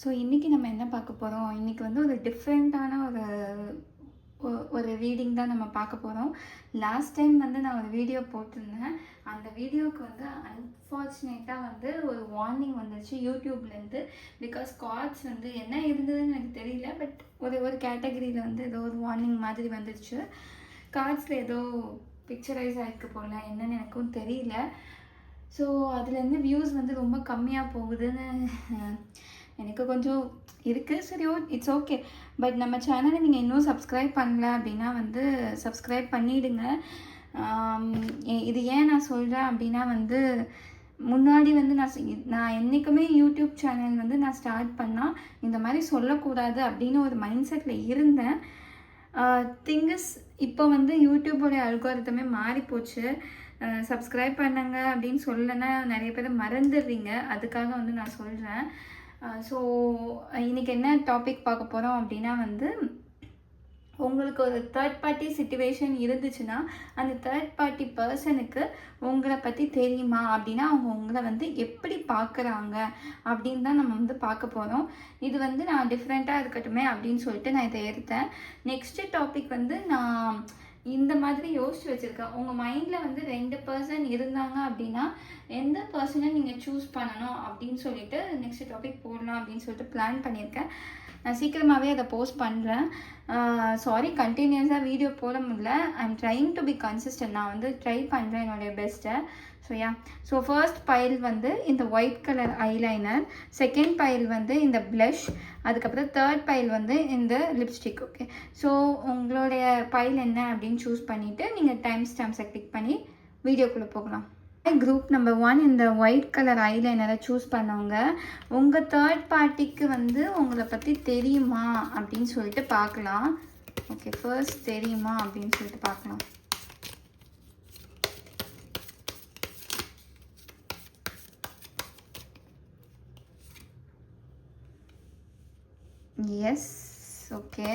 So இன்றைக்கி நம்ம என்ன பார்க்க போகிறோம்? இன்றைக்கி வந்து ஒரு டிஃப்ரெண்ட்டான ஒரு ரீடிங் தான் நம்ம பார்க்க போகிறோம். லாஸ்ட் டைம் வந்து நான் ஒரு வீடியோ போட்டிருந்தேன். அந்த வீடியோவுக்கு வந்து அன்ஃபார்ச்சுனேட்டாக வந்து ஒரு வார்னிங் வந்துச்சு யூடியூப்லேருந்து. பிகாஸ் கார்ட்ஸ் வந்து என்ன இருந்ததுன்னு எனக்கு தெரியல. பட் ஒரு கேட்டகரியில் வந்து ஏதோ ஒரு வார்னிங் மாதிரி வந்துடுச்சு. கார்ட்ஸில் ஏதோ பிக்சரைஸ் ஆகிருக்கு போல், என்னன்னு எனக்கும் தெரியல. ஸோ அதுலேருந்து வியூஸ் வந்து ரொம்ப கம்மியாக போகுதுன்னு எனக்கு கொஞ்சம் இருக்குது. சரி, இட்ஸ் ஓகே. பட் நம்ம சேனலை நீங்கள் இன்னும் சப்ஸ்கிரைப் பண்ணல அப்படின்னா வந்து சப்ஸ்கிரைப் பண்ணிவிடுங்க. இது ஏன் நான் சொல்கிறேன் அப்படின்னா வந்து முன்னாடி வந்து நான் என்றைக்குமே யூடியூப் சேனல் வந்து நான் ஸ்டார்ட் பண்ணால் இந்த மாதிரி சொல்லக்கூடாது அப்படின்னு ஒரு மைண்ட் செட்டில் இருந்தேன். திங்கஸ் இப்போ வந்து யூடியூபோடைய அல்காரிதமே மாறிப்போச்சு. சப்ஸ்கிரைப் பண்ணுங்க அப்படின்னு சொல்லலைன்னா நிறைய பேர் மறந்துடுறீங்க. அதுக்காக வந்து நான் சொல்கிறேன். ஸோ இன்றைக்கி என்ன டாபிக் பார்க்க போகிறோம் அப்படின்னா வந்து உங்களுக்கு ஒரு தேர்ட் பார்ட்டி சிச்சுவேஷன் இருந்துச்சுன்னா அந்த தேர்ட் பார்ட்டி பர்சனுக்கு உங்களை பற்றி தெரியுமா அப்படின்னா அவங்க உங்களை வந்து எப்படி பார்க்குறாங்க அப்படின்னு தான் நம்ம வந்து பார்க்க போகிறோம். இது வந்து நான் டிஃப்ரெண்ட்டாக இருக்கட்டுமே அப்படின்னு சொல்லிட்டு நான் இதை எடுத்தேன். நெக்ஸ்ட்டு டாபிக் வந்து நான் இந்த மாதிரி யோசிச்சு வச்சுருக்கேன். உங்கள் மைண்டில் வந்து 2 பர்சன் இருந்தாங்க அப்படின்னா எந்த பர்சனை நீங்கள் சூஸ் பண்ணணும் அப்படின்னு சொல்லிட்டு நெக்ஸ்ட் டாபிக் போடலாம் அப்படின்னு சொல்லிட்டு பிளான் பண்ணியிருக்கேன். நான் சீக்கிரமாகவே அதை போஸ்ட் பண்ணுறேன். சாரி, கண்டினியூஸாக வீடியோ போட முடியல. I'm trying to be consistent. நான் வந்து ட்ரை பண்ணுறேன் என்னுடைய பெஸ்ட்டை. ஸோ ஃபர்ஸ்ட் பைல் வந்து இந்த white colour eyeliner, second file வந்து இந்த ப்ளஷ், அதுக்கப்புறம் தேர்ட் பைல் வந்து இந்த லிப்ஸ்டிக். ஓகே, ஸோ உங்களுடைய பைல் என்ன அப்படின்னு சூஸ் பண்ணிவிட்டு நீங்கள் டைம் ஸ்டாம்ப்ஸை கிளிக் பண்ணி வீடியோக்குள்ளே போகலாம். குரூப் நம்பர் 1 இந்த ஒயிட் கலர் ஐலைனரை சூஸ் பண்ணவங்க உங்கள் தேர்ட் பார்ட்டிக்கு வந்து உங்களை பற்றி தெரியுமா அப்படின்னு சொல்லிட்டு பார்க்கலாம். ஓகே, ஃபர்ஸ்ட் தெரியுமா அப்படின்னு சொல்லிட்டு பார்க்கலாம். Yes, okay.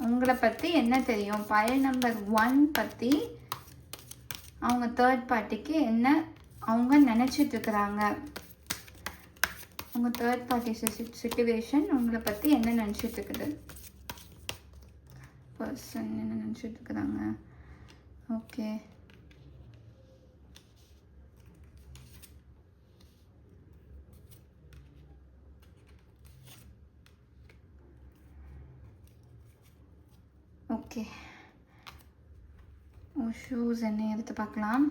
உங்களை பற்றி என்ன தெரியும்? பைல் நம்பர் 1 பற்றி அவங்க தேர்ட் பார்ட்டிக்கு என்ன அவங்க நினச்சிட்ருக்குறாங்க, உங்கள் தேர்ட் பார்ட்டி சிச்சுவேஷன் உங்களை பற்றி என்ன நினச்சிட்ருக்குது, பர்சன் என்ன நினச்சிட்ருக்குறாங்க. Okay, okay. ஷூஸ் என்ன எடுத்து பார்க்கலாம்.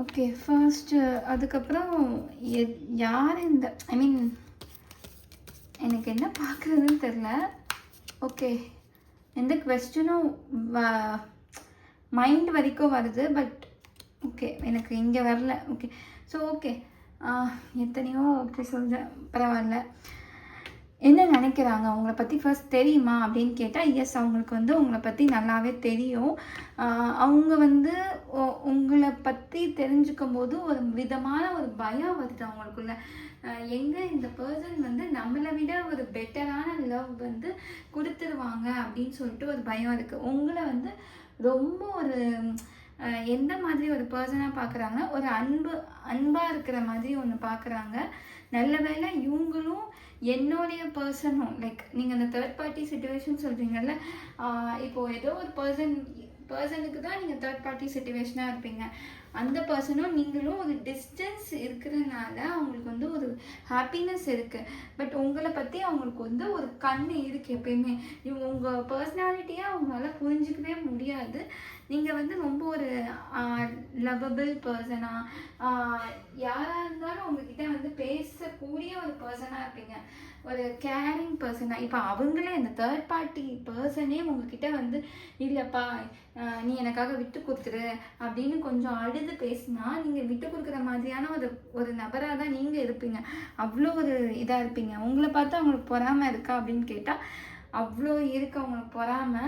ஓகே, ஃபர்ஸ்ட்டு அதுக்கப்புறம் யார் இந்த எனக்கு என்ன பார்க்குறதுன்னு தெரில. ஓகே, எந்த குவெஸ்டனும் மைண்ட் வரைக்கும் வருது. பட் ஓகே, எனக்கு இங்கே வரல. ஓகே, ஸோ ஓகே, எத்தனையோ ஓகே சொல்கிறேன், பரவாயில்ல. என்ன நினைக்கிறாங்க அவங்கள பற்றி ஃபர்ஸ்ட் தெரியுமா அப்படின்னு கேட்டால் எஸ், அவங்களுக்கு வந்து உங்களை பற்றி நல்லாவே தெரியும். அவங்க வந்து உங்களை பற்றி தெரிஞ்சுக்கும் போது ஒரு விதமான ஒரு பயம் வருது அவங்களுக்குள்ள. எங்கே இந்த பர்சன் வந்து நம்மளை விட ஒரு பெட்டரான லவ் வந்து கொடுத்துருவாங்க அப்படின்னு சொல்லிட்டு ஒரு பயம் இருக்குது. உங்களை வந்து ரொம்ப ஒரு எந்த மாதிரி ஒரு பர்சனாக பார்க்குறாங்க, ஒரு அன்பாக இருக்கிற மாதிரி ஒன்று பார்க்குறாங்க. நல்ல வேளை இவங்களும் என்னுடைய பர்சனும் லைக் நீங்கள் அந்த தேர்ட் பார்ட்டி சிச்சுவேஷன் சொல்கிறீங்கல்ல, இப்போது ஏதோ ஒரு பர்சனுக்கு தான் நீங்கள் தேர்ட் பார்ட்டி சிச்சுவேஷனாக இருப்பீங்க. அந்த பர்சனும் நீங்களும் ஒரு டிஸ்டன்ஸ் இருக்கிறதுனால அவங்களுக்கு வந்து ஒரு ஹாப்பினஸ் இருக்குது. பட் உங்களை பற்றி அவங்களுக்கு வந்து ஒரு கண்ணு இருக்குது எப்பயுமே. உங்கள் பர்சனாலிட்டியை அவங்களால புரிஞ்சிக்கவே முடியாது. நீங்கள் வந்து ரொம்ப ஒரு லவபிள் பர்சனாக, யாராக இருந்தாலும் உங்ககிட்ட வந்து பேசக்கூடிய ஒரு பர்சனாக இருப்பீங்க, ஒரு கேரிங் பர்சனாக. இப்போ அவங்களே இந்த தேர்ட் பார்ட்டி பர்சனே உங்ககிட்ட வந்து இல்லைப்பா நீ எனக்காக விட்டு கொடுத்துரு அப்படின்னு கொஞ்சம் அழுது பேசினா நீங்கள் விட்டு கொடுக்குற மாதிரியான ஒரு நபராக தான் நீங்கள் இருப்பீங்க. அவ்வளோ ஒரு இதாக இருப்பீங்க. உங்களை பார்த்து அவங்களுக்கு பொறாமை இருக்கா அப்படின்னு கேட்டால் அவ்வளோ இருக்கு அவங்களுக்கு பொறாமை.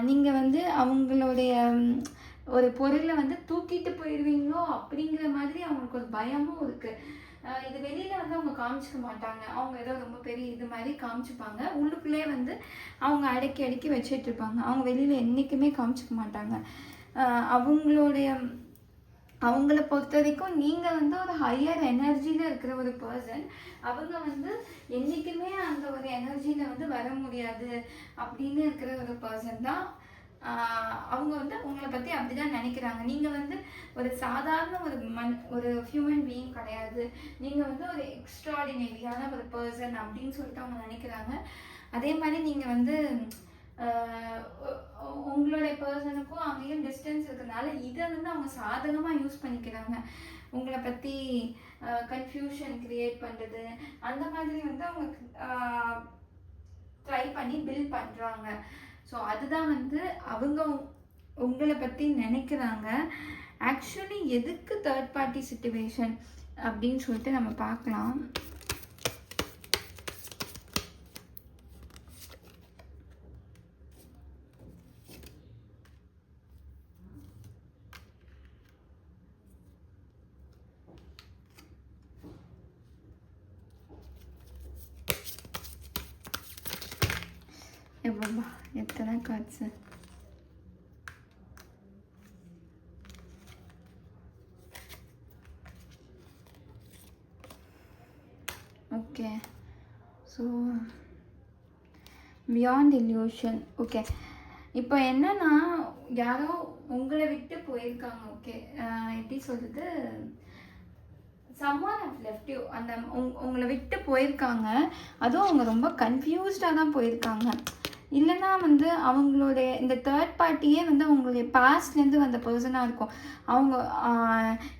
நீங்கள் வந்து அவங்களுடைய ஒரு பொருளை வந்து தூக்கிட்டு போயிடுவீங்களோ அப்படிங்கிற மாதிரி அவங்களுக்கு ஒரு பயமும் இருக்குது. இது வெளியில் வந்து அவங்க காமிச்சிக்க மாட்டாங்க. அவங்க ஏதோ ரொம்ப பெரிய இது மாதிரி காமிச்சிப்பாங்க. உள்ளுக்குள்ளே வந்து அவங்க அடக்கி அடக்கி வச்சுட்டு இருப்பாங்க. அவங்க வெளியில் என்றைக்குமே காமிச்சிக்க மாட்டாங்க. அவங்கள பொறுத்த வரைக்கும் நீங்கள் வந்து ஒரு ஹையர் எனர்ஜியில் இருக்கிற ஒரு பர்சன். அவங்க வந்து என்றைக்குமே அந்த ஒரு எனர்ஜியில் வந்து வர முடியாது அப்படின்னு இருக்கிற ஒரு பர்சன் தான். அவங்க வந்து உங்களை பற்றி அப்படி தான் நினைக்கிறாங்க. நீங்கள் வந்து ஒரு சாதாரண ஒரு ஹியூமன் பீயிங் கிடையாது. நீங்கள் வந்து ஒரு எக்ஸ்ட்ராடினரியான ஒரு பர்சன் அப்படின்னு சொல்லிட்டு அவங்க நினைக்கிறாங்க. அதே மாதிரி நீங்கள் வந்து உங்களுடைய பர்சனுக்கும் அங்கேயும் டிஸ்டன்ஸ் இருக்கிறதுனால இதை வந்து அவங்க சாதகமாக யூஸ் பண்ணிக்கிறாங்க. உங்களை பற்றி கன்ஃபியூஷன் க்ரியேட் பண்ணுறது அந்த மாதிரி வந்து அவங்க ட்ரை பண்ணி பில்ட் பண்ணுறாங்க. ஸோ அதுதான் வந்து அவங்க உங்களை பற்றி நினைக்கிறாங்க. ஆக்சுவலி எதுக்கு தேர்ட் பார்ட்டி சிச்சுவேஷன் அப்படின்னு சொல்லிட்டு நம்ம பார்க்கலாம். எத்தனை cards? Okay, so beyond illusion. Okay, இப்போ என்னன்னா யாரோ உங்களை விட்டு போயிருக்காங்க. ஓகே, எப்படி சொல்கிறது, someone have left you. அந்த உங்களை விட்டு போயிருக்காங்க. அதுவும் அவங்க ரொம்ப கன்ஃபியூஸ்டாக தான் போயிருக்காங்க. இல்லைன்னா வந்து அவங்களுடைய இந்த தேர்ட் பார்ட்டியே வந்து அவங்களுடைய பாஸ்ட்லேருந்து வந்த பர்சனாக இருக்கும். அவங்க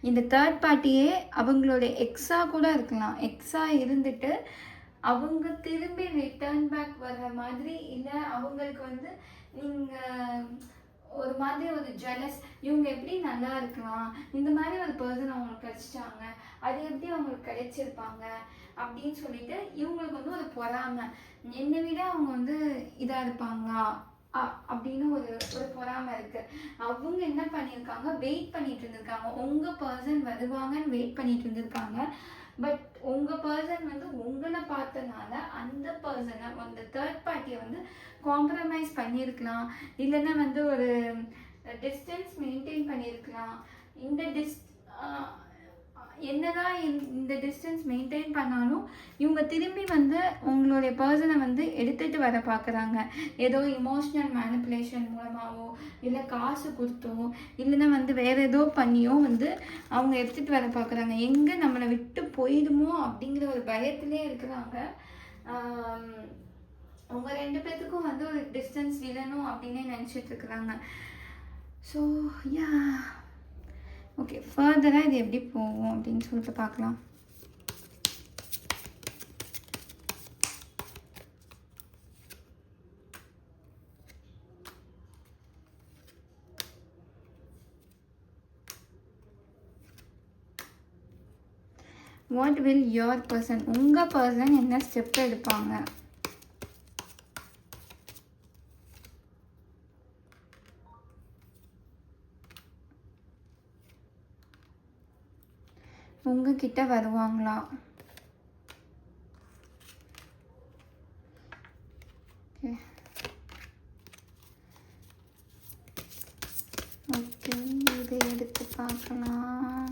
இந்த தேர்ட் பார்ட்டியே அவங்களுடைய எக்ஸாக கூட இருக்கலாம். எக்ஸாக இருந்துட்டு அவங்க திரும்பி ரிட்டர்ன் பேக் வர்ற மாதிரி, இல்லை அவங்களுக்கு வந்து நீங்கள் ஒரு மாதிரி ஒரு ஜெலஸ், இவங்க எப்படி நல்லா இருக்கலாம், இந்த மாதிரி ஒரு பர்சன் அவங்களுக்கு கிடைச்சிட்டாங்க, அது எப்படி அவங்களுக்கு கிடைச்சிருப்பாங்க அப்படின்னு சொல்லிட்டு இவங்களுக்கு வந்து ஒரு பொறாமை, என்னை விட அவங்க வந்து இதாக இருப்பாங்களா அப்படின்னு ஒரு பொறாமை இருக்குது. அவங்க என்ன பண்ணியிருக்காங்க, வெயிட் பண்ணிட்டு இருந்திருக்காங்க. உங்கள் பர்சன் வருவாங்கன்னு வெயிட் பண்ணிட்டு இருந்திருக்காங்க. பட் உங்கள் பர்சன் வந்து உங்களை பார்த்தனால அந்த பர்சனை, அந்த தேர்ட் பார்ட்டியை வந்து காம்ப்ரமைஸ் பண்ணியிருக்கலாம். இல்லைன்னா வந்து ஒரு டிஸ்டன்ஸ் மெயின்டைன் பண்ணியிருக்கலாம். என்னதான் இந்த டிஸ்டன்ஸ் மெயின்டைன் பண்ணாலும் இவங்க திரும்பி வந்து உங்களுடைய பர்சனை வந்து எடுத்துகிட்டு வர பார்க்குறாங்க. ஏதோ இமோஷ்னல் மேனிப்புலேஷன் மூலமாகவோ, இல்லை காசு கொடுத்தோ, இல்லைன்னா வந்து வேறு ஏதோ பண்ணியோ வந்து அவங்க எடுத்துகிட்டு வர பார்க்குறாங்க. எங்கே நம்மளை விட்டு போயிடுமோ அப்படிங்கிற ஒரு பயத்திலே இருக்கிறாங்க. அவங்க ரெண்டு பேர்த்துக்கும் வந்து ஒரு டிஸ்டன்ஸ் விடணும் அப்படின்னே நினச்சிட்டு இருக்கிறாங்க. ஸோ யா, ஓகே, ஃபர்தராக இது எப்படி போகும் அப்படின்னு சொல்லிட்டு பார்க்கலாம். வாட் வில் யுவர் பர்சன், உங்கள் பர்சன் என்ன ஸ்டெப் எடுப்பாங்க? உங்ககிட்ட வருவாங்களா? ஓகே, இதை எடுத்து பார்க்கலாம்.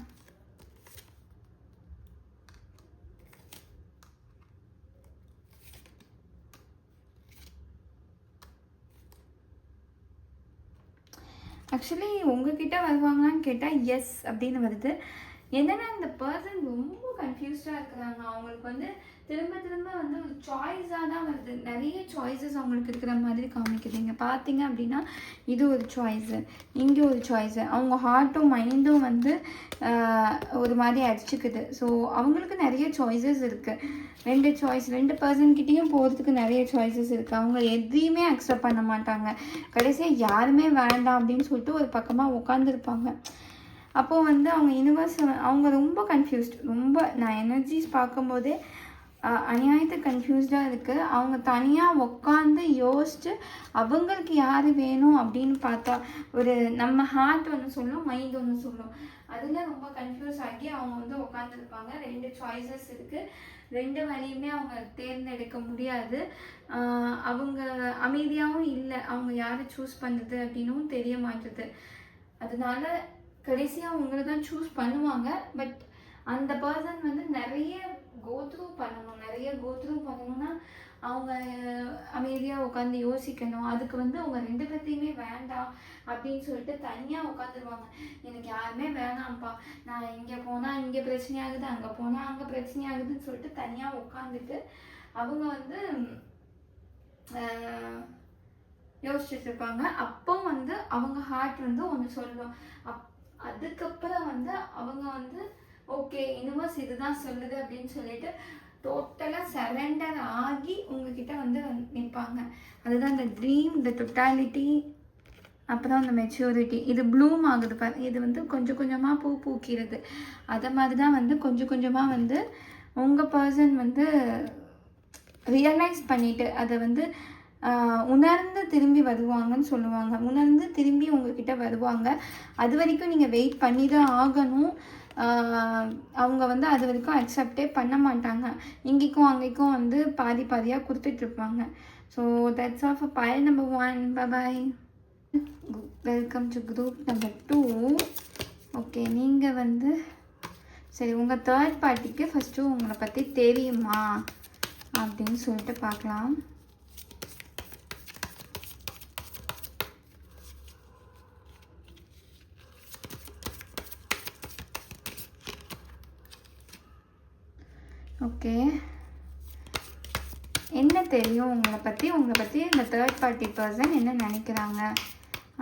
ஆக்சுவலி உங்ககிட்ட வருவாங்களான்னு கேட்டால் எஸ் அப்படின்னு வருது. என்னன்னா இந்த பர்சன் ரொம்ப கன்ஃபியூஸ்டாக இருக்கிறாங்க. அவங்களுக்கு வந்து திரும்ப திரும்ப வந்து ஒரு சாய்ஸாக தான் வருது. நிறைய சாய்ஸஸ் அவங்களுக்கு இருக்கிற மாதிரி காமிக்குது. இங்கே பார்த்தீங்க அப்படின்னா இது ஒரு சாய்ஸு, இங்கே ஒரு சாய்ஸு. அவங்க ஹார்ட்டும் மைண்டும் வந்து ஒரு மாதிரி அடிச்சுக்குது. ஸோ அவங்களுக்கு நிறைய சாய்ஸஸ் இருக்குது. ரெண்டு பர்சன்கிட்டையும் போகிறதுக்கு நிறைய சாய்ஸஸ் இருக்குது. அவங்க எதையுமே அக்செப்ட் பண்ண மாட்டாங்க. கடைசியாக யாருமே வேண்டாம் அப்படின்னு சொல்லிட்டு ஒரு பக்கமாக உட்காந்துருப்பாங்க. அப்போது வந்து அவங்க யூனிவர்ஸ், அவங்க ரொம்ப கன்ஃபியூஸ்ட். ரொம்ப நான் எனர்ஜிஸ் பார்க்கும்போதே அநியாயத்துக்கு கன்ஃபியூஸ்டாக இருக்குது. அவங்க தனியாக உட்காந்து யோசித்து அவங்களுக்கு யார் வேணும் அப்படின்னு பார்த்தா ஒரு நம்ம ஹார்ட் ஒன்று சொல்லும், மைண்ட் ஒன்று சொல்லும். அதில் ரொம்ப கன்ஃபியூஸ் ஆகி அவங்க வந்து உட்காந்துருப்பாங்க. 2 சாய்ஸஸ் இருக்குது. 2 வழியுமே அவங்க தேர்ந்தெடுக்க முடியாது. அவங்க அமைதியாகவும் இல்லை, அவங்க யாரை சூஸ் பண்ணுறது அப்படின்னும் தெரிய மாட்டுது. அதனால கடைசியாக அவங்கள தான் சூஸ் பண்ணுவாங்க. பட் அந்த பர்சன் வந்து நிறைய கோத்ரூ பண்ணணும்னா அவங்க அமைதியாக உட்காந்து யோசிக்கணும். அதுக்கு வந்து அவங்க 2 பேர்த்தையுமே வேண்டாம் அப்படின்னு சொல்லிட்டு தனியாக உட்காந்துருவாங்க. எனக்கு யாருமே வேணாம்ப்பா, நான் இங்கே போனால் இங்கே பிரச்சனையாகுது, அங்கே போனால் அங்கே பிரச்சனையாகுதுன்னு சொல்லிட்டு தனியாக உட்காந்துட்டு அவங்க வந்து யோசிச்சுட்டு இருப்பாங்க. அப்போ வந்து அவங்க ஹார்ட் வந்து ஒன்று சொல்லும். அதுக்கப்புறம் வந்து அவங்க வந்து ஓகே யூனிவர்ஸ் இதுதான் சொல்லுது அப்படின்னு சொல்லிட்டு டோட்டலாக சரண்டர் ஆகி உங்ககிட்ட வந்து நிற்பாங்க. அதுதான் இந்த ட்ரீம், இந்த டொட்டாலிட்டி, அப்புறம் அந்த மெச்சூரிட்டி. இது ப்ளூம் ஆகுது பாரு, இது வந்து கொஞ்சம் கொஞ்சமாக பூ பூக்கிறது. அதை மாதிரி தான் வந்து கொஞ்சம் கொஞ்சமாக வந்து உங்கள் பர்சன் வந்து ரியலைஸ் பண்ணிவிட்டு அதை வந்து உணர்ந்து திரும்பி வருவாங்கன்னு சொல்லுவாங்க. உணர்ந்து திரும்பி உங்ககிட்ட வருவாங்க. அது வரைக்கும் நீங்கள் வெயிட் பண்ணி தான் ஆகணும். அவங்க வந்து அது வரைக்கும் அக்செப்டே பண்ண மாட்டாங்க. இங்கேக்கும் அங்கேக்கும் வந்து பாதி பாதியாக கொடுத்துட்ருப்பாங்க. So that's of file number 1. Bye. Welcome to group number 2. Okay, நீங்கள் வந்து சரி உங்கள் தேர்ட் பார்ட்டிக்கு ஃபஸ்ட்டு உங்களை பற்றி தெரியுமா அப்படின்னு சொல்லிட்டு பார்க்கலாம். ஓகே, என்ன தெரியும் உங்களை பற்றி இந்த தேர்ட் பார்ட்டி பர்சன் என்ன நினைக்கிறாங்க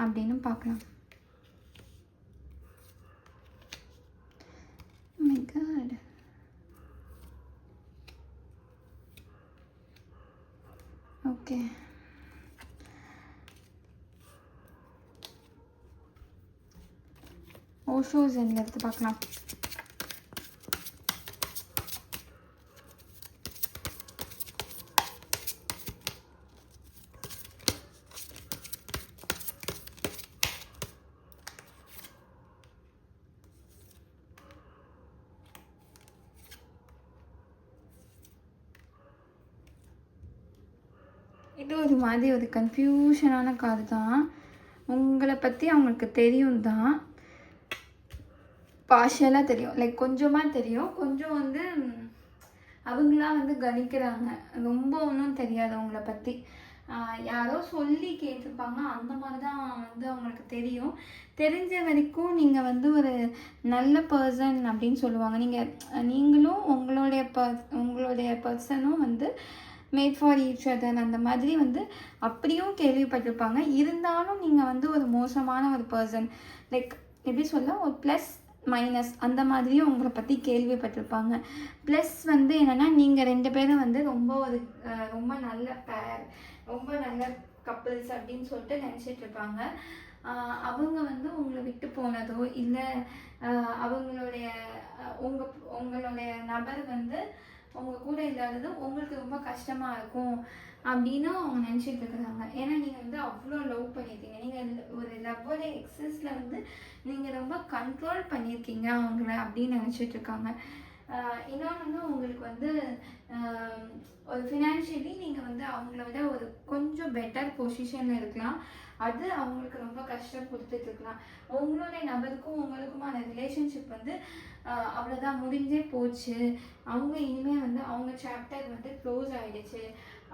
அப்படின்னு பார்க்கலாம். My God. ஓகே, ஓஷோஸ் எடுத்து பார்க்கலாம். இது ஒரு மாதிரி ஒரு கன்ஃபியூஷனான கார்டு தான். உங்களை பற்றி அவங்களுக்கு தெரியும் தான், பார்ஷியலாக தெரியும், லைக் கொஞ்சமாக தெரியும். கொஞ்சம் வந்து அவங்களாம் வந்து கணிக்கிறாங்க. ரொம்ப ஒன்றும் தெரியாது அவங்கள பற்றி. யாரோ சொல்லி கேட்டிருப்பாங்க, அந்த மாதிரி தான் வந்து அவங்களுக்கு தெரியும். தெரிஞ்ச வரைக்கும் நீங்கள் வந்து ஒரு நல்ல பர்சன் அப்படின்னு சொல்லுவாங்க. நீங்களும் உங்களுடைய பர்சனும் வந்து மேட் ஃபார் ஈச் அதர் அந்த மாதிரி வந்து அப்படியும் கேள்விப்பட்டிருப்பாங்க. இருந்தாலும் நீங்கள் வந்து ஒரு மோசமான ஒரு பர்சன், லைக் எப்படி சொல்ல, ஒரு ப்ளஸ் மைனஸ் அந்த மாதிரியும் உங்களை பற்றி கேள்விப்பட்டிருப்பாங்க. ப்ளஸ் வந்து என்னென்னா நீங்கள் 2 பேரும் வந்து ரொம்ப நல்ல பேர், ரொம்ப நல்ல கப்புள்ஸ் அப்படின்னு சொல்லிட்டு நினச்சிட்டு இருப்பாங்க. அவங்க வந்து உங்களை விட்டு போனதோ இல்லை உங்களுடைய நபர் வந்து உங்கள் கூட இல்லாதது உங்களுக்கு ரொம்ப கஷ்டமாக இருக்கும் அப்படின்னு அவங்க நினச்சிட்டு இருக்கிறாங்க. ஏன்னா நீங்கள் வந்து அவ்வளோ லவ் பண்ணியிருக்கீங்க. நீங்கள் ஒரு லவ்வோட எக்ஸஸில் வந்து நீங்கள் ரொம்ப கண்ட்ரோல் பண்ணியிருக்கீங்க அவங்கள அப்படின்னு நினச்சிட்டு இருக்காங்க. இன்னொன்று வந்து உங்களுக்கு வந்து ஒரு ஃபினான்ஷியலி நீங்கள் வந்து அவங்கள விட ஒரு கொஞ்சம் பெட்டர் பொசிஷனில் இருக்கலாம். அது அவங்களுக்கு ரொம்ப கஷ்டம் கொடுத்துட்ருக்கலாம். உங்களுடைய நபருக்கும் உங்களுக்குமான ரிலேஷன்ஷிப் வந்து அவ்வளோதான், முடிஞ்சே போச்சு, அவங்க இனிமேல் வந்து அவங்க சாப்டர் வந்து க்ளோஸ் ஆகிடுச்சு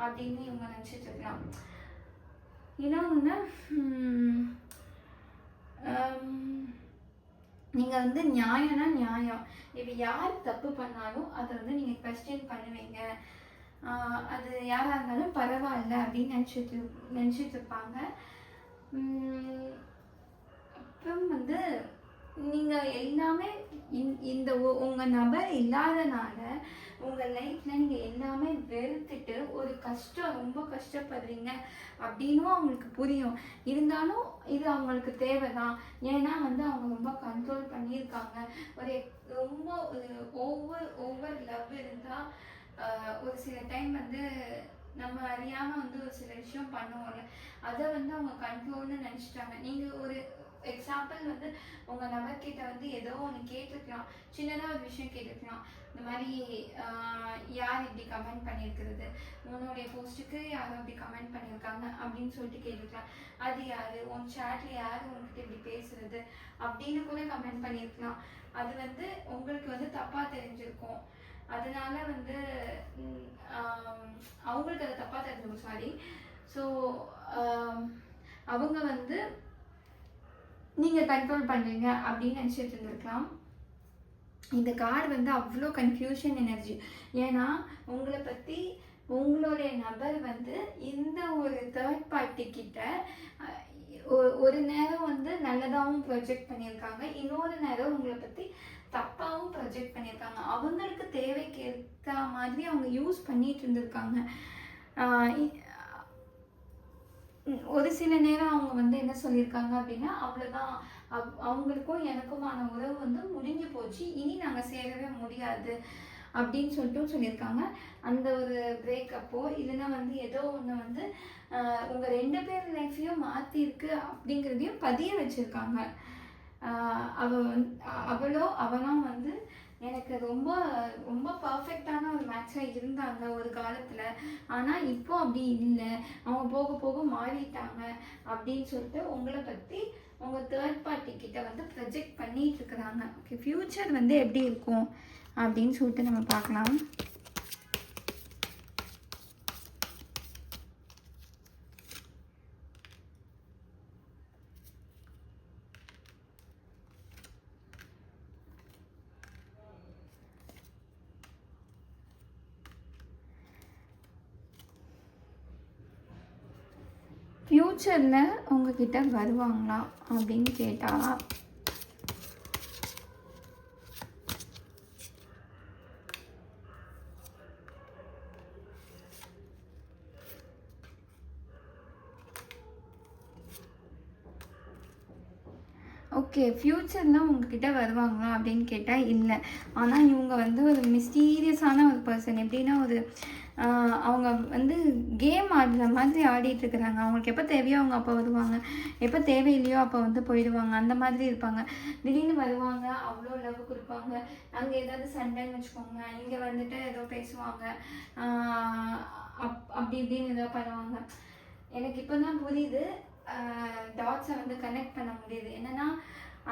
அப்படின்னு இவங்க நினச்சிட்டு இருக்கலாம். இன்னொன்று நீங்கள் வந்து நியாயம்னா நியாயம், இப்போ யார் தப்பு பண்ணாலும் அதை வந்து நீங்கள் கொஸ்டின் பண்ணுவீங்க. அது யாராக இருந்தாலும் பரவாயில்ல அப்படின்னு நினச்சிட்டு இருப்பாங்க. அப்புறம் வந்து நீங்கள் எல்லாமே இந்த உங்கள் நபர் இல்லாதனால உங்கள் லைஃப்பில் நீங்கள் எல்லாமே வெறுத்துட்டு ஒரு ரொம்ப கஷ்டப்படுறீங்க அப்படின்னும் அவங்களுக்கு புரியும். இருந்தாலும் இது அவங்களுக்கு தேவை தான். ஏன்னா வந்து அவங்க ரொம்ப கண்ட்ரோல் பண்ணியிருக்காங்க. ரொம்ப ஓவர் லவ் இருந்தால் ஒரு சில டைம் வந்து நம்ம அறியாமல் வந்து ஒரு சில விஷயம் பண்ணுவோம்ல, அதை வந்து அவங்க கண்ட்ரோல்னு நினச்சிட்டாங்க. நீங்கள் ஒரு எக்ஸாம்பிள் வந்து உங்கள் நபர்கிட்ட வந்து ஏதோ ஒன்று கேட்டிருக்கலாம், சின்னதாக ஒரு விஷயம் கேட்டிருக்கலாம். இந்த மாதிரி யார் இப்படி கமெண்ட் பண்ணியிருக்கிறது, உன்னுடைய போஸ்ட்டுக்கு யாரும் இப்படி கமெண்ட் பண்ணியிருக்காங்க அப்படின்னு சொல்லிட்டு கேட்டிருக்கலாம். அது யார், உன் சேட்டில் யார் உங்ககிட்ட இப்படி பேசுறது அப்படின்னு கூட கமெண்ட் பண்ணியிருக்கலாம். அது வந்து உங்களுக்கு வந்து தப்பாக தெரிஞ்சிருக்கும். அதனால வந்து அவங்களுக்கு அதை தப்பாக தெரிஞ்சிருக்கும், சாரி. ஸோ அவங்க வந்து நீங்கள் கண்ட்ரோல் பண்ணுறீங்க அப்படின்னு நினச்சிட்டு இருந்திருக்கலாம். இந்த கார்டு வந்து அவ்வளோ கன்ஃபியூஷன் எனர்ஜி. ஏன்னா உங்களை பற்றி உங்களுடைய நபர் வந்து இந்த ஒரு தேர்ட் பார்ட்டி கிட்ட ஒரு நேரம் வந்து நல்லதாகவும் ப்ரொஜெக்ட் பண்ணியிருக்காங்க, இன்னொரு நேரம் உங்களை பற்றி தப்பாகவும் ப்ரொஜெக்ட் பண்ணியிருக்காங்க. அவங்களுக்கு தேவைக்கு ஏற்ற மாதிரி அவங்க யூஸ் பண்ணிட்டு இருந்திருக்காங்க. ஒரு சில நேரம் அவங்க வந்து என்ன சொல்லியிருக்காங்க அப்படின்னா, அவ்வளோதான், அவங்களுக்கும் எனக்குமான உறவு வந்து முடிஞ்சு போச்சு, இனி நாங்கள் சேரவே முடியாது அப்படின்னு சொல்லியிருக்காங்க. அந்த ஒரு பிரேக்கப்போ இல்லைன்னா வந்து ஏதோ ஒன்று வந்து உங்கள் 2 பேர் லைஃப்பையும் மாற்றிருக்கு அப்படிங்கிறதையும் பதிய வச்சுருக்காங்க. அவனும் வந்து எனக்கு ரொம்ப ரொம்ப பர்ஃபெக்டான ஒரு மேட்சாக இருந்தாங்க ஒரு காலத்தில். ஆனால் இப்போ அப்படி இல்லை, அவங்க போக போக மாறிட்டாங்க அப்படின்னு சொல்லிட்டு உங்களை பற்றி உங்கள் தேர்ட் பார்ட்டி கிட்ட வந்து ப்ரொஜெக்ட் பண்ணிட்டு இருக்கிறாங்க. ஓகே, ஃப்யூச்சர் வந்து எப்படி இருக்கும் அப்படின்னு சொல்லிட்டு நம்ம பார்க்கலாம். ஃப்யூச்சரில் உங்ககிட்ட வருவாங்களா அப்படின்னு கேட்டால், ஓகே, ஃப்யூச்சரில் உங்ககிட்ட வருவாங்களா அப்படின்னு கேட்டால் இல்லை. ஆனால் இவங்க வந்து ஒரு மிஸ்டீரியஸான ஒரு பர்சன். எப்படின்னா ஒரு அவங்க வந்து கேம் ஆடுற மாதிரி ஆடிட்டுருக்குறாங்க. அவங்களுக்கு எப்போ தேவையோ அவங்க அப்போ வருவாங்க, எப்போ தேவையில்லையோ அப்போ வந்து போயிடுவாங்க. அந்த மாதிரி இருப்பாங்க. திடீர்னு வருவாங்க, அவ்வளோ லவ் கொடுப்பாங்க. அங்கே ஏதாவது சண்டைன்னு வச்சுக்கோங்க, இங்கே வந்துட்டு ஏதோ பேசுவாங்க, அப்படி இப்படின்னு ஏதோ பண்ணுவாங்க. எனக்கு இப்போ தான் புரியுது, டாட்ஸை வந்து கனெக்ட் பண்ண முடியுது. என்னென்னா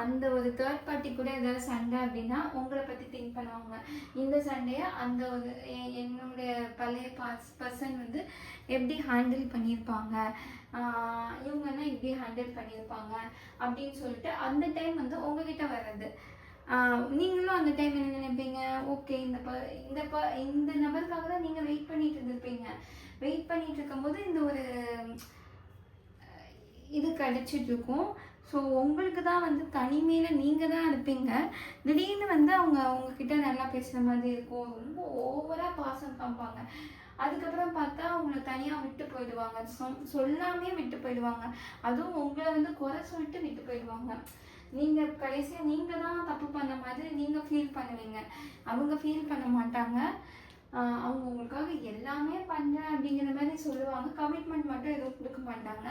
அந்த ஒரு தேர்ட் பார்ட்டி கூட ஏதாவது சண்டை அப்படின்னா உங்களை பற்றி திங்க் பண்ணுவாங்க. இந்த சண்டையை அந்த ஒரு என்னுடைய பழைய பர்சன் வந்து எப்படி ஹேண்டில் பண்ணியிருப்பாங்க, இவங்கன்னா இப்படி ஹேண்டில் பண்ணியிருப்பாங்க அப்படின்னு சொல்லிட்டு அந்த டைம் வந்து உங்ககிட்ட வர்றது. நீங்களும் அந்த டைம் என்ன நினைப்பீங்க, ஓகே இந்த நபருக்காக தான் நீங்கள் வெயிட் பண்ணிட்டு இருந்திருப்பீங்க. வெயிட் பண்ணிட்டு இருக்கும்போது இந்த ஒரு இது கிடைச்சிட்ருக்கும். ஸோ உங்களுக்கு தான் வந்து தனிமையில் நீங்கள் தான் இருப்பீங்க. திடீர்னு வந்து அவங்க உங்ககிட்ட நல்லா பேசுகிற மாதிரி இருக்கும், ரொம்ப ஓவராக பாசம் காமிப்பாங்க. அதுக்கப்புறம் பார்த்தா அவங்கள தனியாக விட்டு போயிடுவாங்க, சொல்லாமே விட்டு போயிடுவாங்க. அதுவும் உங்களை வந்து குறை சொல்லிட்டு விட்டு போயிடுவாங்க. நீங்கள் கடைசியாக நீங்கள் தான் தப்பு பண்ண மாதிரி நீங்கள் ஃபீல் பண்ணுவீங்க, அவங்க ஃபீல் பண்ண மாட்டாங்க. அவங்க உங்களுக்காக எல்லாமே பண்ணுறேன் அப்படிங்கிற மாதிரி சொல்லுவாங்க, கமிட்மெண்ட் மட்டும் எதுவும் கொடுக்க மாட்டாங்க.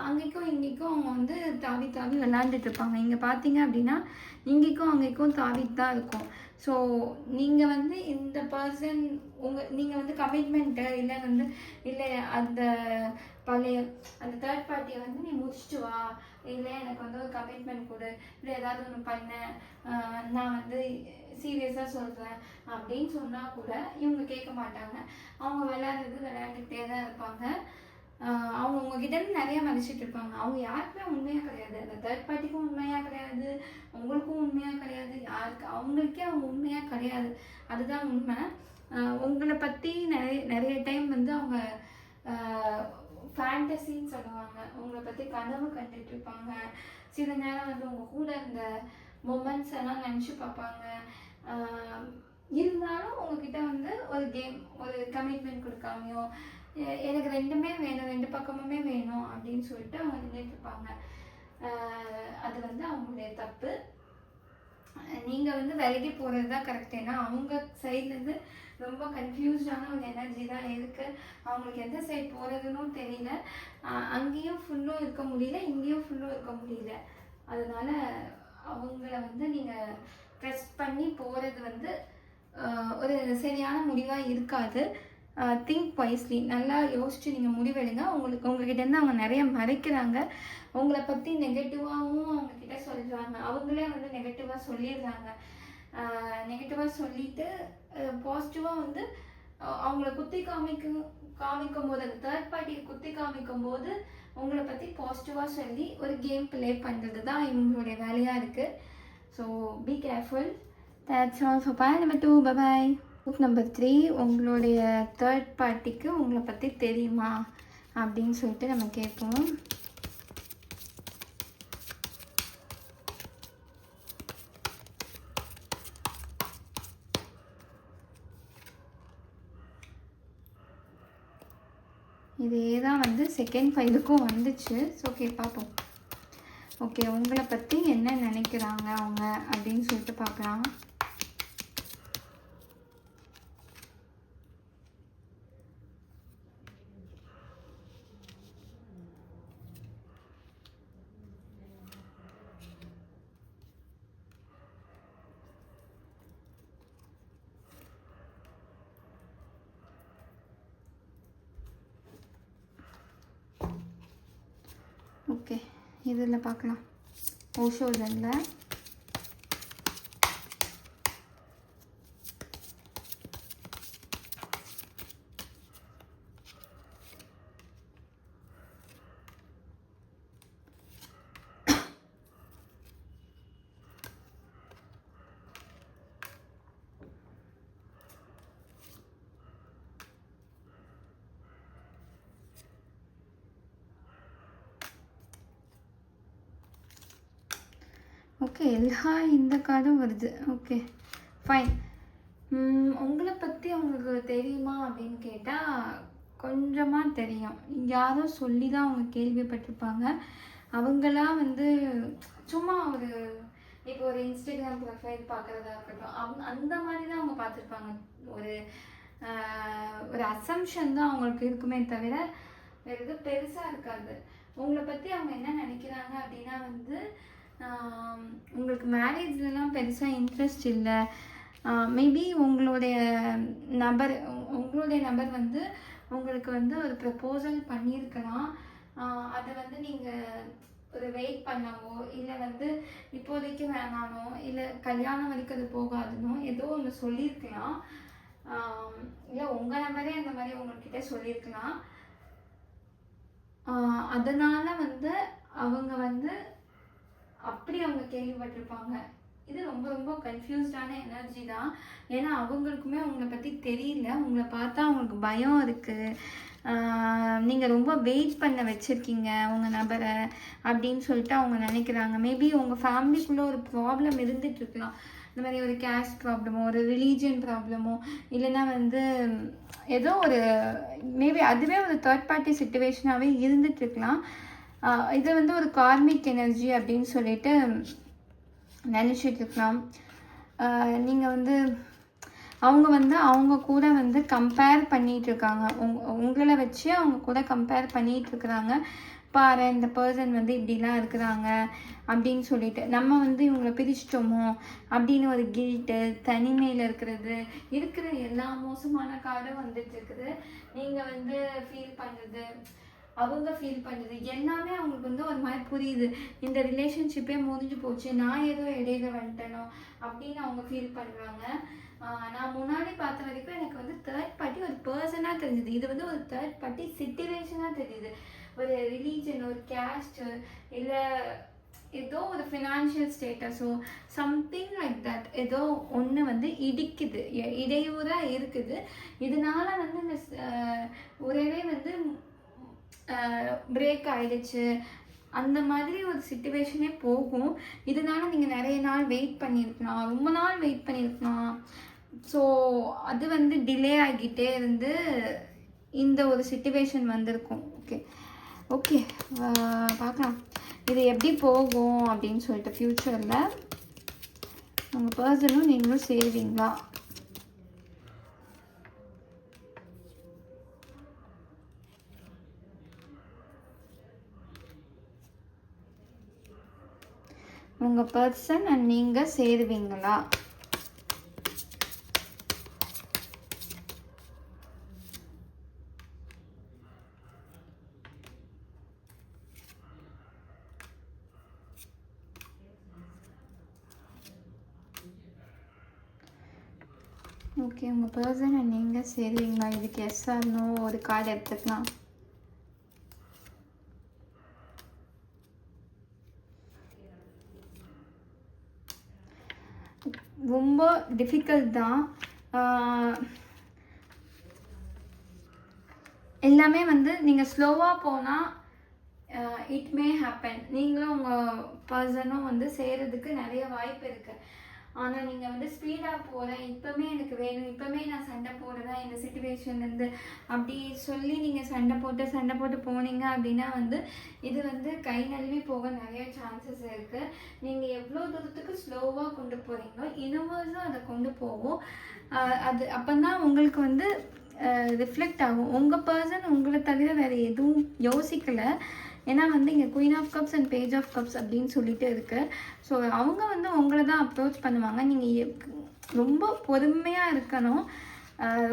அங்கேக்கும் இங்கேக்கும் அவங்க வந்து தாவி விளாண்டுட்டு இருப்பாங்க. இங்கே பார்த்தீங்க அப்படின்னா இங்கேக்கும் அங்கேக்கும் தாவிட்டு தான் இருக்கும். ஸோ நீங்கள் வந்து இந்த பர்சன் நீங்கள் வந்து கமிட்மெண்ட்டு இல்லை அந்த பழைய அந்த தேர்ட் பார்ட்டியை வந்து நீ முடிச்சுட்டு வா, இல்லை எனக்கு வந்து ஒரு கமிட்மெண்ட் கொடு, இல்லை ஏதாவது ஒன்று பண்ணேன், நான் வந்து சீரியஸாக சொல்கிறேன் அப்படின்னு சொன்னால் கூட இவங்க கேட்க மாட்டாங்க. அவங்க விளையாண்டுக்கிட்டே தான் இருப்பாங்க. அவங்க உங்ககிட்ட நிறைய மதிச்சுட்டு இருப்பாங்க. அவங்க யாருக்குமே உண்மையாக கிடையாது, அந்த தேர்ட் பார்ட்டிக்கும் உண்மையாக கிடையாது, உங்களுக்கும் உண்மையாக கிடையாது, அவங்களுக்கே அவங்க உண்மையாக கிடையாது. அதுதான் உண்மை. உங்களை பற்றி நிறைய டைம் வந்து அவங்க ஃபேண்டசின்னு சொல்லுவாங்க, உங்களை பற்றி கனவு கண்டுட்டு இருப்பாங்க. சில நேரம் வந்து உங்கள் கூட இருந்த மொமெண்ட்ஸ் எல்லாம் நினச்சி பார்ப்பாங்க. இருந்தாலும் உங்ககிட்ட வந்து ஒரு ஒரு கமிட்மெண்ட் கொடுக்காமையோ, எனக்கு ரெண்டுமே வேணும், 2 பக்கமுமே வேணும் அப்படின்னு சொல்லிட்டு அவங்க நின்றுட்டு இருப்பாங்க. அது வந்து அவங்களுடைய தப்பு. நீங்கள் வந்து விலகி போகிறது தான் கரெக்ட். ஏன்னா அவங்க சைட்லேருந்து ரொம்ப கன்ஃபியூஸ்டான ஒரு எனர்ஜி தான் இருக்குது. அவங்களுக்கு எந்த சைட் போகிறதுன்னு தெரியல. அங்கேயும் ஃபுல்லும் இருக்க முடியல, இங்கேயும் ஃபுல்லும் இருக்க முடியல. அதனால் அவங்கள வந்து நீங்கள் ட்ரஸ்ட் பண்ணி போகிறது வந்து ஒரு சரியான முடிவாக இருக்காது. திங்க் வைஸ்லி, நல்லா யோசித்து நீங்கள் முடிவெடுங்க. உங்ககிட்டேருந்து அவங்க நிறைய மறைக்கிறாங்க. உங்களை பற்றி நெகட்டிவாகவும் அவங்கக்கிட்ட சொல்கிறாங்க. அவங்களே வந்து நெகட்டிவாக சொல்லிடுறாங்க. நெகட்டிவாக சொல்லிவிட்டு பாசிட்டிவாக வந்து அவங்கள குத்தி காமிக்கும் போது, அந்த தேர்ட் பார்ட்டியை குத்தி காமிக்கும் போது உங்களை பற்றி பாசிட்டிவாக சொல்லி ஒரு கேம் ப்ளே பண்ணுறது தான் இவங்களுடைய வேலையாக இருக்குது. So be careful. That's all for part number 2. Bye-bye. Book number 3, உங்களுடைய தேர்ட் பார்ட்டிக்கு உங்களை பற்றி தெரியுமா அப்படின்னு சொல்லிட்டு நம்ம கேட்போம். இதே தான் வந்து செகண்ட் ஃபைலுக்கும் வந்துச்சு. ஸோ ஓகே பார்ப்போம். ஓகே, உங்களை பற்றி என்ன நினைக்கிறாங்க அவங்க அப்படின்னு சொல்லிட்டு பார்க்கலாம். ஓகே, இதில் பார்க்கலாம். ஓஷோதனில் ஓகே, எல்லா இந்த கார்டும் வருது. Okay fine. உங்களை பற்றி அவங்களுக்கு தெரியுமா அப்படின்னு கேட்டால் கொஞ்சமாக தெரியும். யாரோ சொல்லி தான் அவங்க கேள்விப்பட்டிருப்பாங்க. அவங்களாம் வந்து சும்மா ஒரு இப்போ ஒரு இன்ஸ்டாகிராம் ப்ரொஃபைல் பார்க்குறதா இருக்கட்டும், அந்த மாதிரி தான் அவங்க பார்த்துருப்பாங்க. ஒரு அசம்ஷன் தான் அவங்களுக்கு இருக்குமே தவிர வேறு எதுவும் பெருசாக இருக்காது. உங்களை பற்றி அவங்க என்ன நினைக்கிறாங்க அப்படின்னா வந்து உங்களுக்கு மேரேஜ்லலாம் பெருசாக இன்ட்ரெஸ்ட் இல்லை. மேபி உங்களுடைய நபர் வந்து உங்களுக்கு வந்து ஒரு ப்ரப்போசல் பண்ணியிருக்கலாம். அதை வந்து நீங்கள் ஒரு வெயிட் பண்ணவோ, இல்லை வந்து இப்போதைக்கு வேணானோ, இல்லை கல்யாணம் வரைக்கும் அது போகாதுனோ ஏதோ ஒன்று சொல்லியிருக்கலாம். இல்லை உங்கள் நம்பரே அந்த மாதிரி உங்கள்கிட்ட சொல்லியிருக்கலாம். அதனால் வந்து அவங்க வந்து அப்படி அவங்க கேள்விப்பட்டிருப்பாங்க. இது ரொம்ப ரொம்ப கன்ஃபியூஸ்டான எனர்ஜி தான். ஏன்னா அவங்களுக்குமே உங்களை பற்றி தெரியல. உங்களை பார்த்தா அவங்களுக்கு பயம் இருக்குது. நீங்கள் ரொம்ப வெயிட் பண்ண வச்சுருக்கீங்க உங்கள் நபரை அப்படின்னு சொல்லிட்டு அவங்க நினைக்கிறாங்க. மேபி உங்கள் ஃபேமிலிக்குள்ளே ஒரு ப்ராப்ளம் இருந்துகிட்ருக்கலாம். இந்த மாதிரி ஒரு கேஸ்ட் ப்ராப்ளமோ, ஒரு ரிலீஜியன் ப்ராப்ளமோ, இல்லைன்னா வந்து ஏதோ ஒரு மேபி அதுவே ஒரு தேர்ட் பார்ட்டி சிச்சுவேஷனாகவே இருந்துகிட்ருக்கலாம். இது வந்து ஒரு கார்மிக் எனர்ஜி அப்படின்னு சொல்லிட்டு நினச்சிட்ருக்கலாம். நீங்கள் வந்து அவங்க கூட வந்து கம்பேர் பண்ணிகிட்ருக்காங்க. உங்களை வச்சு அவங்க கூட கம்பேர் பண்ணிகிட்ருக்குறாங்க. பாரு, இந்த பர்சன் வந்து இப்படிலாம் இருக்கிறாங்க அப்படின்னு சொல்லிட்டு நம்ம வந்து இவங்களை பிரிச்சிட்டோமோ அப்படின்னு ஒரு கில்ட்டு, தனிமையில் இருக்கிற எல்லா மோசமான கார்டும் வந்துட்டு இருக்குது. நீங்கள் வந்து ஃபீல் பண்ணுறது, அவங்க ஃபீல் பண்ணுறது எல்லாமே அவங்களுக்கு வந்து ஒரு மாதிரி புரியுது. இந்த ரிலேஷன்ஷிப்பே முடிஞ்சு போச்சு, நான் ஏதோ இடையில வந்துட்டேனோ அப்படின்னு அவங்க ஃபீல் பண்ணுறாங்க. நான் முன்னாடி பார்த்த வரைக்கும் எனக்கு வந்து தேர்ட் பார்ட்டி ஒரு பர்சனாக தெரிஞ்சுது. இது வந்து ஒரு தேர்ட் பார்ட்டி சிச்சுவேஷனாக தெரியுது. ஒரு ரிலீஜன், ஒரு கேஸ்ட்டு, இல்லை ஏதோ ஒரு ஃபினான்ஷியல் ஸ்டேட்டஸோ சம்திங் லைக் தட் ஏதோ ஒன்று வந்து இடையூறாக இருக்குது. இதனால வந்து இந்த உறவே வந்து பிரேக் ஆகிடுச்சு. அந்த மாதிரி ஒரு சிச்சுவேஷனே போகும். இதனால நீங்கள் நிறைய நாள் வெயிட் பண்ணியிருக்கலாம், ரொம்ப நாள் வெயிட் பண்ணியிருக்கலாம். ஸோ அது வந்து டிலே ஆகிக்கிட்டே இருந்து இந்த ஒரு சிச்சுவேஷன் வந்திருக்கும். ஓகே பார்க்கலாம் இது எப்படி போகும் அப்படின்னு சொல்லிட்டு ஃப்யூச்சரில். உங்கள் பர்சனும் நீங்களும் சேருவீங்களா? உங்கள் பர்சன் அண்ட் நீங்கள் சேருவீங்களா? ஓகே, உங்கள் பர்சன் அண்ட் நீங்கள் சேருவீங்களா? இதுக்கு எஸ் ஆர் நோ ஒரு கார்டு எடுத்துக்கலாம். ரொம்ப டிஃபிகல்ட் தான். எல்லாமே வந்து நீங்கள் ஸ்லோவாக போனால் இட் மே ஹேப்பன். நீங்களும் உங்கள் பர்சனும் வந்து செய்கிறதுக்கு நிறைய வாய்ப்பு இருக்குது. ஆனால் நீங்கள் வந்து ஸ்பீடாக போகிறேன், இப்போவுமே எனக்கு வேணும், இப்போவுமே நான் சண்டை போடுறேன் இந்த சுச்சுவேஷன்லேருந்து அப்படி சொல்லி நீங்கள் சண்டை போட்டு போனீங்க அப்படின்னா வந்து இது வந்து கை நழுவி போக நிறைய சான்சஸ் இருக்குது. நீங்கள் எவ்வளோ தூரத்துக்கு ஸ்லோவாக கொண்டு போகிறீங்களோ யூனிவர்ஸும் அதை கொண்டு போகும். அது அப்போ தான் உங்களுக்கு வந்து ரிஃப்ளெக்ட் ஆகும். உங்கள் பர்சன் உங்களை தவிர வேறு எதுவும் யோசிக்கலை. ஏன்னா வந்து இங்கே queen of cups and page of cups அப்படின்னு சொல்லிட்டு இருக்குது. ஸோ அவங்க வந்து உங்களை தான் அப்ரோச் பண்ணுவாங்க. நீங்கள் ரொம்ப பொறுமையாக இருக்கணும்.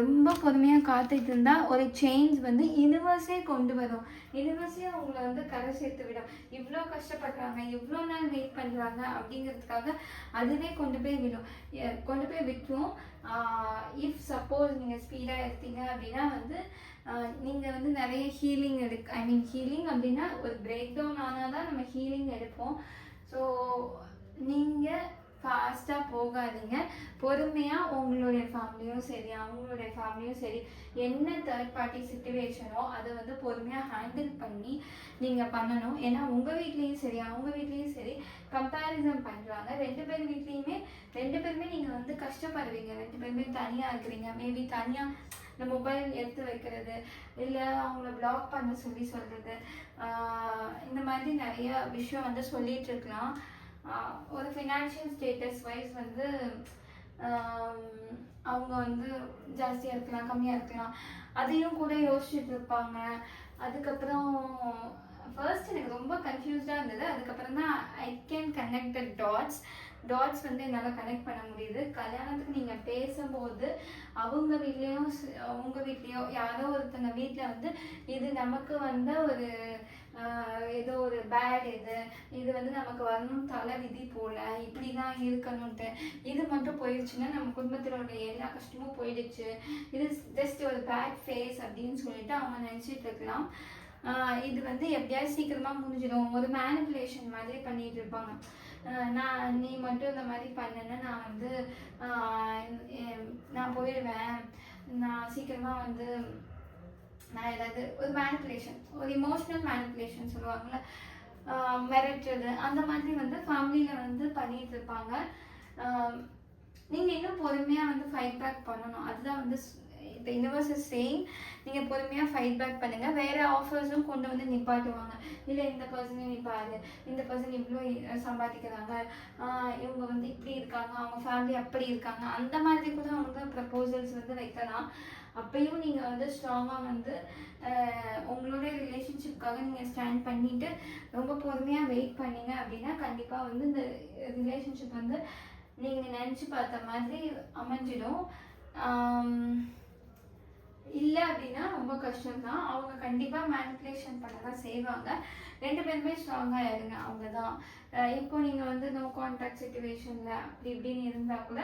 ரொம்ப பொறுமையாக காத்துட்டு இருந்தால் ஒரு சேஞ்ச் வந்து யூனிவர்ஸே கொண்டு வரும். யூனிவர்ஸே அவங்கள வந்து கரை சேர்த்து விடும். இவ்வளோ கஷ்டப்படுறாங்க, இவ்வளோ நாள் வெயிட் பண்ணுறாங்க அப்படிங்கிறதுக்காக அதுவே கொண்டு போய் விட்டுரும். இஃப் சப்போஸ் நீங்கள் ஸ்பீடாக எடுத்தீங்க அப்படின்னா வந்து நீங்கள் வந்து நிறைய ஹீலிங் ஹீலிங் அப்படின்னா ஒரு பிரேக் டவுன் ஆனால் தான் நம்ம ஹீலிங் எடுப்போம். ஸோ நீங்கள் ஃபாஸ்ட்டாக போகாதீங்க. பொறுமையாக உங்களுடைய ஃபேமிலியும் சரி அவங்களுடைய ஃபேமிலியும் சரி என்ன தேர்ட் பார்ட்டி சுச்சுவேஷனோ அதை வந்து பொறுமையாக ஹேண்டில் பண்ணி நீங்கள் பண்ணணும். ஏன்னா உங்கள் வீட்லேயும் சரி அவங்க வீட்லேயும் சரி கம்பேரிசன் பண்ணுறாங்க. ரெண்டு பேருமே நீங்கள் வந்து கஷ்டப்படுவீங்க. ரெண்டு பேருமே தனியாக இருக்கிறீங்க. மேபி தனியாக இந்த மொபைல் எடுத்து வைக்கிறது, இல்லை அவங்கள பிளாக் பண்ண சொல்கிறது, இந்த மாதிரி நிறைய விஷயம் வந்து சொல்லிகிட்டு இருக்கலாம். ஒரு ஃபினான்ஷியல் ஸ்டேட்டஸ் வைஸ் வந்து அவங்க வந்து ஜாஸ்தியாக இருக்கலாம், கம்மியாக இருக்கலாம், அதையும் கூட யோசிச்சுட்டு இருப்பாங்க. அதுக்கப்புறம் ஃபர்ஸ்ட் எனக்கு ரொம்ப கன்ஃபியூஸ்டாக இருந்தது. அதுக்கப்புறம் தான் I can connect the dots வந்து என்னால் கனெக்ட் பண்ண முடியுது. கல்யாணத்துக்கு நீங்கள் பேசும்போது அவங்க வீட்லேயோ யாரோ ஒருத்தங்க வீட்டில் வந்து இது நமக்கு வந்து ஒரு ஏதோ ஒரு பேட் இது வந்து நமக்கு வரணும் தலை விதி போல இப்படி தான் இருக்கணும்ட்டு இது மட்டும் போயிடுச்சுன்னா நம்ம குடும்பத்தினோட எல்லா கஷ்டமும் போயிடுச்சு, இது ஜஸ்ட் ஒரு பேட் ஃபேஸ் அப்படின்னு சொல்லிட்டு அவங்க நினச்சிட்டு இருக்கலாம். இது வந்து எப்படியாவது சீக்கிரமாக முடிஞ்சிடும். ஒரு மேனிப்புலேஷன் மாதிரி பண்ணிட்டு இருப்பாங்க. நீ மட்டும் இந்த மாதிரி பண்ணேன்னா நான் வந்து நான் போயிடுவேன், நான் சீக்கிரமாக வந்து நான் ஏதாவது ஒரு மேனிப்புலேஷன், ஒரு இமோஷ்னல் மேனிப்புலேஷன் சொல்லுவாங்கள்ல, மிரட்டுறது, அந்த மாதிரி வந்து ஃபேமிலியில் வந்து பண்ணிட்டு இருப்பாங்க. நீங்கள் இன்னும் பொறுமையாக வந்து ஃபைட் பேக் பண்ணணும். அதுதான் வந்து இப்போ யூனிவர்ஸ் இஸ் சேயிங், நீங்கள் பொறுமையாக ஃபைட் பேக் பண்ணுங்கள். வேறு ஆஃபர்ஸும் கொண்டு வந்து நிப்பாட்டுவாங்க. இல்லை இந்த பர்சனை நிப்பாரு, இந்த பர்சன் இவ்வளோ சம்பாதிக்கிறாங்க, இவங்க வந்து இப்படி இருக்காங்க, அவங்க ஃபேமிலி அப்படி இருக்காங்க, அந்த மாதிரி கூட அவங்க ப்ரப்போசல்ஸ் வந்து வைக்கலாம். அப்பயும் நீங்கள் வந்து ஸ்ட்ராங்காக வந்து உங்களுடைய ரிலேஷன்ஷிப்காக நீங்கள் ஸ்டாண்ட் பண்ணிவிட்டு ரொம்ப பொறுமையாக வெயிட் பண்ணீங்க அப்படின்னா கண்டிப்பாக வந்து இந்த ரிலேஷன்ஷிப் வந்து நீங்கள் நினச்சி பார்த்த மாதிரி அமைஞ்சிடும். இல்லை அப்படின்னா ரொம்ப கஷ்டம்தான். அவங்க கண்டிப்பாக மேனிப்புலேஷன் பண்ண தான் செய்வாங்க. ரெண்டு பேருமே ஸ்ட்ராங்காக இருங்க, அவங்க தான். இப்போ நீங்கள் வந்து நோ கான்டாக்ட் சுச்சுவேஷனில் அப்படி இப்படின்னு இருந்தால் கூட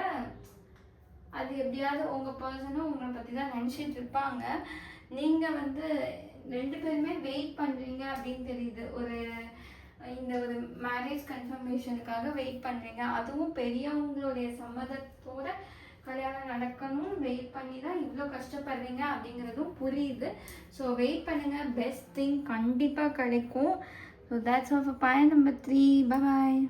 அது எப்படியாவது உங்கள் பர்சனும் உங்களை பற்றி தான் நினச்சிட்டு இருப்பாங்க. நீங்கள் வந்து ரெண்டு பேருமே வெயிட் பண்ணுறீங்க அப்படின்னு தெரியுது. இந்த ஒரு மேரேஜ் கன்ஃபர்மேஷனுக்காக வெயிட் பண்ணுறீங்க. அதுவும் பெரியவங்களுடைய சம்மதத்தோட கல்யாணம் நடக்கணும் வெயிட் பண்ணி தான் இவ்வளோ கஷ்டப்படுறீங்க அப்படிங்கிறதும் புரியுது. ஸோ வெயிட் பண்ணுங்கள், பெஸ்ட் திங் கண்டிப்பாக கிடைக்கும். So that's of point number 3. Bye.